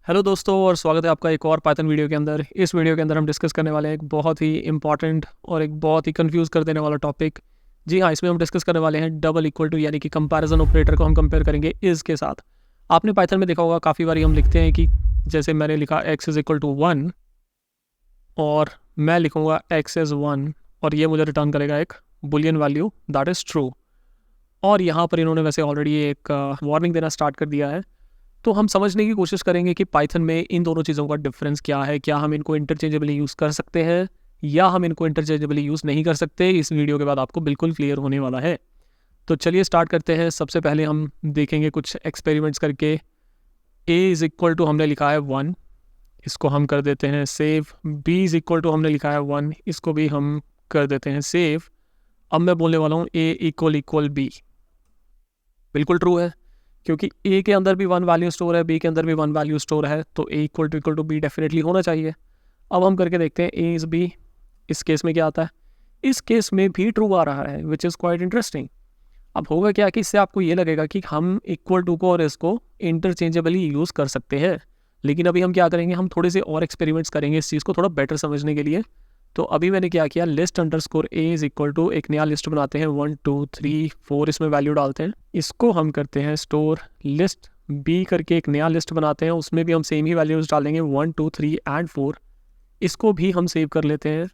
Hello दोस्तों और स्वागत है आपका एक और पाइथन वीडियो के अंदर। इस वीडियो के अंदर हम डिस्कस करने वाले हैं एक बहुत ही इंपॉर्टेंट और एक बहुत ही कंफ्यूज कर देने वाला टॉपिक। जी हाँ, इसमें हम डिस्कस करने वाले हैं डबल इक्वल टू यानी कि कंपैरिजन ऑपरेटर को हम कंपेयर करेंगे इज़ के साथ। आपने पाइथन में देखा होगा काफ़ी बारी हम लिखते हैं कि जैसे मैंने लिखा x इज़ इक्वल टू 1 और मैं लिखूँगा x इज़ 1 और ये मुझे रिटर्न करेगा एक Boolean value that is true. और यहाँ पर इन्होंने वैसे ऑलरेडी एक वार्निंग देना स्टार्ट कर दिया है। तो हम समझने की कोशिश करेंगे कि पाइथन में इन दोनों चीज़ों का डिफरेंस क्या है, क्या हम इनको इंटरचेंजेबली यूज़ कर सकते हैं या हम इनको इंटरचेंजेबली यूज़ नहीं कर सकते। इस वीडियो के बाद आपको बिल्कुल क्लियर होने वाला है। तो चलिए स्टार्ट करते हैं। सबसे पहले हम देखेंगे कुछ एक्सपेरिमेंट्स करके। a इज़ इक्वल टू हमने लिखा है 1, इसको हम कर देते हैं save. b is equal to हमने लिखा है 1, इसको भी हम कर देते हैं सेव। अब मैं बोलने वाला हूँ a इक्वल b। बिल्कुल ट्रू है क्योंकि a के अंदर भी 1 वैल्यू स्टोर है, b के अंदर भी 1 वैल्यू स्टोर है, तो a equal to b definitely होना चाहिए। अब हम करके देखते हैं a इज़ b। इस केस में क्या आता है? इस केस में भी ट्रू आ रहा है, विच इज़ क्वाइट इंटरेस्टिंग। अब होगा क्या कि इससे आपको ये लगेगा कि हम इक्वल टू को और इसको इंटरचेंजेबली यूज़ कर सकते हैं। लेकिन अभी हम क्या करेंगे, हम थोड़े से और एक्सपेरिमेंट्स करेंगे इस चीज़ को थोड़ा बेटर समझने के लिए। तो अभी मैंने क्या किया, list underscore a is equal to एक नया लिस्ट बनाते हैं 1 2 3 4, इसमें वैल्यू डालते हैं। इसको हम करते हैं स्टोर लिस्ट b करके एक नया लिस्ट बनाते हैं, उसमें भी हम सेम ही वैल्यूज़ डालेंगे 1 2 3 एंड 4। इसको भी हम सेव कर लेते हैं।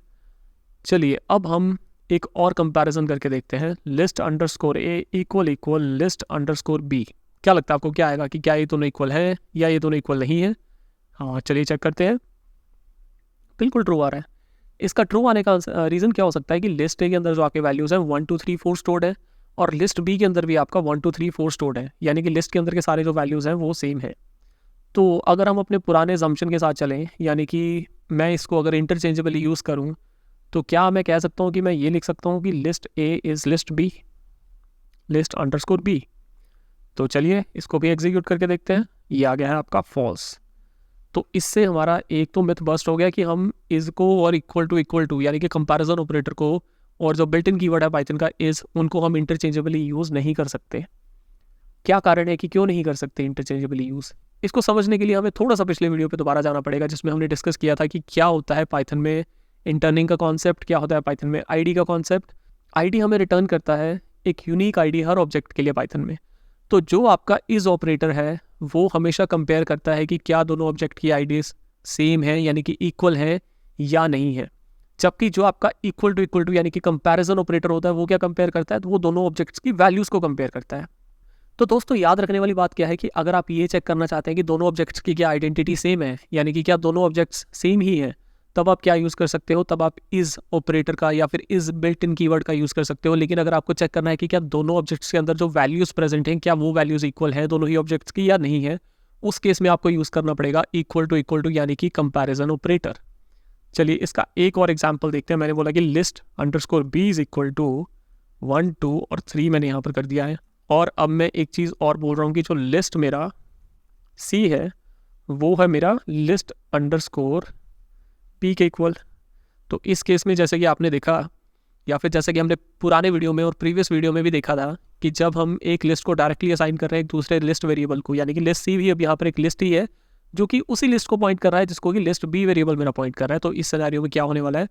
चलिए अब हम एक और कंपैरिजन करके देखते हैं। List underscore a equal list underscore b। क्या लगता है आपको, क्या आएगा कि क्या ये दोनों इक्वल है या ये दोनों इक्वल नहीं है? हाँ चलिए चेक करते हैं। बिल्कुल ट्रू आ रहा है। इसका ट्रू आने का रीज़न क्या हो सकता है कि लिस्ट ए के अंदर जो आपके वैल्यूज़ हैं 1 2 3 4 स्टोर्ड है और लिस्ट बी के अंदर भी आपका 1 2 3 4 स्टोर्ड है, यानी कि लिस्ट के अंदर के सारे जो वैल्यूज़ हैं वो सेम है। तो अगर हम अपने पुराने जम्पशन के साथ चलें, यानी कि मैं इसको अगर इंटरचेंजेबली यूज़ करूँ, तो क्या मैं कह सकता हूँ कि मैं ये लिख सकता हूँ कि list A is list B, list underscore B. तो चलिए इसको भी एग्जीक्यूट करके देखते हैं। ये आ गया है आपका फॉल्स। तो इससे हमारा एक तो मिथ बस्ट हो गया कि हम इज़ को और इक्वल टू यानी कि कंपैरिजन ऑपरेटर को और जो बिल्ट इन कीवर्ड है पाइथन का इज़, उनको हम इंटरचेंजेबली यूज़ नहीं कर सकते। क्या कारण है कि क्यों नहीं कर सकते इंटरचेंजेबली यूज़? इसको समझने के लिए हमें थोड़ा सा पिछले वीडियो पे दोबारा जाना पड़ेगा, जिसमें हमने डिस्कस किया था कि क्या होता है पाइथन में इंटर्निंग का कॉन्सेप्ट, क्या होता है पाइथन में आईडी का कॉन्सेप्ट। आईडी हमें रिटर्न करता है एक यूनिक आईडी हर ऑब्जेक्ट के लिए पाइथन में। तो जो आपका इज़ ऑपरेटर है वो हमेशा कंपेयर करता है कि क्या दोनों ऑब्जेक्ट की आईडीज सेम है यानी कि इक्वल है या नहीं है। जबकि जो आपका इक्वल टू यानी कि कंपैरिजन ऑपरेटर होता है वो क्या कंपेयर करता है, तो वो दोनों ऑब्जेक्ट्स की वैल्यूज़ को कंपेयर करता है। तो दोस्तों याद रखने वाली बात क्या है कि अगर आप ये चेक करना चाहते हैं कि दोनों ऑब्जेक्ट्स की क्या आइडेंटिटी सेम है, यानी कि क्या दोनों ऑब्जेक्ट्स सेम ही है, तब आप क्या यूज़ कर सकते हो, तब आप इज़ ऑपरेटर का या फिर इज़ बिल्ट इन कीवर्ड का यूज़ कर सकते हो। लेकिन अगर आपको चेक करना है कि क्या दोनों ऑब्जेक्ट्स के अंदर जो वैल्यूज़ प्रेजेंट हैं क्या वो वैल्यूज़ इक्वल है दोनों ही ऑब्जेक्ट्स की या नहीं है, उस केस में आपको यूज़ करना पड़ेगा इक्वल टू यानी कि कंपैरिजन ऑपरेटर। चलिए इसका एक और एग्जाम्पल देखते हैं। मैंने बोला कि list underscore B is equal to 1 2 और 3 मैंने यहाँ पर कर दिया है। और अब मैं एक चीज़ और बोल रहा हूँ कि जो लिस्ट मेरा सी है वो है मेरा लिस्ट अंडरस्कोर पी के इक्वल। तो इस केस में जैसे कि आपने देखा या फिर जैसे कि हमने पुराने वीडियो में और प्रीवियस वीडियो में भी देखा था कि जब हम एक लिस्ट को डायरेक्टली असाइन कर रहे हैं एक दूसरे लिस्ट वेरिएबल को, यानी कि लिस्ट सी भी अब यहाँ पर एक लिस्ट ही है जो कि उसी लिस्ट को पॉइंट कर रहा है जिसको कि लिस्ट बी वेरिएबल मेरा पॉइंट कर रहा है। तो इस सिनेरियो में क्या होने वाला है,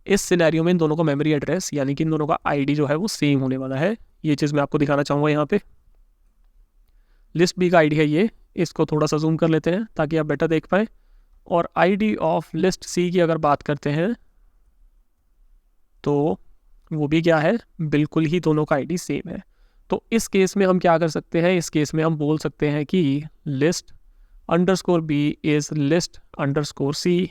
इस सिनेरियो में इन दोनों का मेमोरी एड्रेस यानी कि इन दोनों का आईडी जो है वो सेम होने वाला है। ये चीज़ मैं आपको दिखाना चाहूँगा। यहाँ पे लिस्ट बी का आईडी है ये, इसको थोड़ा सा जूम कर लेते हैं ताकि आप बेटर देख पाएँ। और आईडी ऑफ लिस्ट सी की अगर बात करते हैं तो वो भी क्या है, बिल्कुल ही दोनों का आईडी सेम है। तो इस केस में हम क्या कर सकते हैं, इस केस में हम बोल सकते हैं कि list underscore B is list underscore C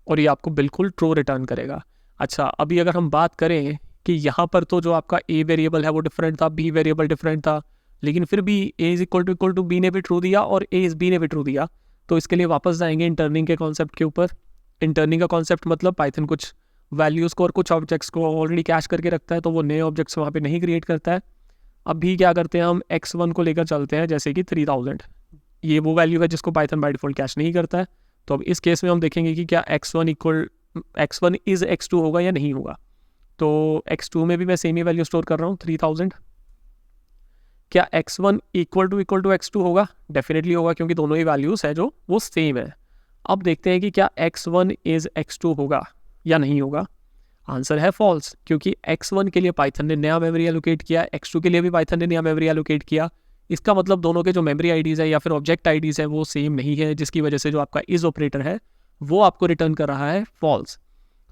और ये आपको बिल्कुल ट्रू रिटर्न करेगा। अच्छा अभी अगर हम बात करें कि यहाँ पर तो जो आपका ए वेरिएबल है वो डिफरेंट था, बी वेरिएबल डिफरेंट था, लेकिन फिर भी ए इज इक्वल टू बी ने भी ट्रू दिया और ए इज बी ने भी ट्रू दिया। तो इसके लिए वापस जाएंगे इंटर्निंग के कॉन्सेप्ट के ऊपर। इंटर्निंग का कॉन्सेप्ट मतलब पाइथन कुछ वैल्यूज़ को और कुछ ऑब्जेक्ट्स को ऑलरेडी कैश करके रखता है, तो वो नए ऑब्जेक्ट्स वहाँ पे नहीं क्रिएट करता है। अब भी क्या करते हैं, हम x1 को लेकर चलते हैं जैसे कि 3000। ये वो वैल्यू है जिसको पाइथन बाय डिफॉल्ट कैश नहीं करता है। तो अब इस केस में हम देखेंगे कि क्या x1 इज़ x2 होगा या नहीं होगा। तो x2 में भी मैं सेम ही वैल्यू स्टोर कर रहा हूँ 3000। क्या x1 इक्वल टू x2 होगा? डेफिनेटली होगा, क्योंकि दोनों ही वैल्यूज़ है जो वो सेम है। अब देखते हैं कि क्या x1 इज़ x2 होगा या नहीं होगा। आंसर है फॉल्स, क्योंकि x1 के लिए पाइथन ने नया मेमोरी एलोकेट किया, x2 के लिए भी पाइथन ने नया मेमोरी एलोकेट किया। इसका मतलब दोनों के जो मेमोरी आईडीज़ है या फिर ऑब्जेक्ट आईडीज़ है वो सेम नहीं है, जिसकी वजह से जो आपका इज ऑपरेटर है वो आपको रिटर्न कर रहा है फॉल्स।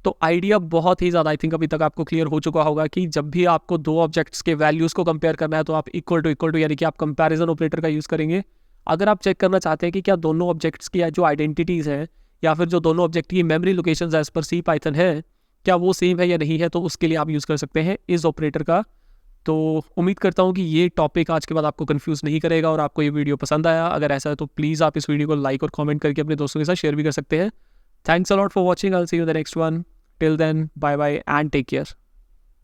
तो आइडिया बहुत ही ज़्यादा आई थिंक अभी तक आपको क्लियर हो चुका होगा कि जब भी आपको दो ऑब्जेक्ट्स के वैल्यूज़ को कंपेयर करना है तो आप इक्वल टू यानी कि आप कंपैरिजन ऑपरेटर का यूज़ करेंगे। अगर आप चेक करना चाहते हैं कि क्या दोनों ऑब्जेक्ट्स की जो आइडेंटिटीज़ हैं या फिर जो दोनों ऑब्जेक्ट की मेमोरी लोकेशंस एज पर सी पाइथन है क्या वो सेम है या नहीं है, तो उसके लिए आप यूज़ कर सकते हैं इस ऑपरेटर का। तो उम्मीद करता हूँ कि ये टॉपिक आज के बाद आपको कंफ्यूज नहीं करेगा और आपको ये वीडियो पसंद आया। अगर ऐसा है तो प्लीज़ आप इस वीडियो को लाइक और कमेंट करके अपने दोस्तों के साथ शेयर भी कर सकते हैं। Thanks a lot for watching, I will see you in the next one. Till then, bye bye and take care.